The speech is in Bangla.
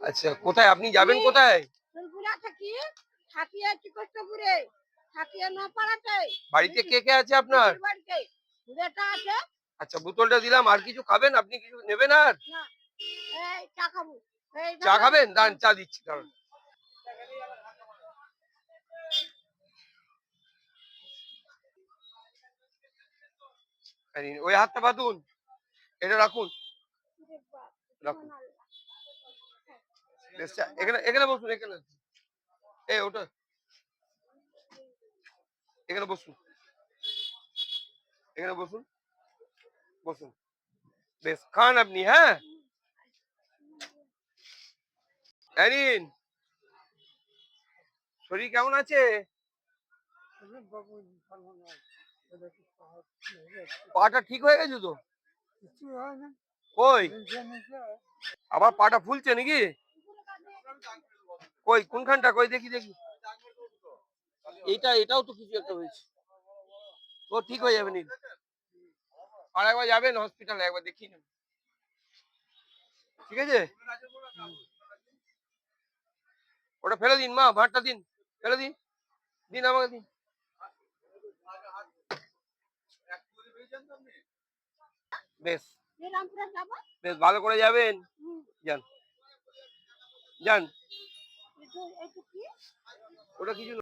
আচ্ছা, কোথায় আপনি যাবেন কোথায়? বাড়িতে কে কে আছে আপনার? আচ্ছা, বোতলটা দিলাম। আর কিছু খাবেন? আপনি কিছু নেবেন আর? চা খাবেন? দাঁড়ান, চা দিচ্ছি দাঁড়ান। ওই হাতটা বাঁধুন, এটা রাখুন, রাখুন। বেশ, এখানে এখানে বসুন, এখানে। ওটা এখানে বসুন, এখানে বসুন, বসুন। বেশ, খান আপনি। হ্যাঁ, নিন। শরীর কেমন আছে? পাটা ঠিক হয়ে গেছে তো? কই, আবার পাটা ফুলছে নাকি? কই, কোনখানটা? কই দেখি দেখি। এটাও তো কিছু একটা হয়েছে। ও ঠিক হয়ে যাবে। নিন, আর একবার যাবেন হসপিটালে, একবার দেখিয়ে নেন। ঠিক আছে, ওটা ফেলে দিন মা, ভাতটা দিন, ফেলে দিন, দিন আমাকে দিন। বেশ, বেশ ভালো করে যাবেন। যান, যান। ওটা কিছু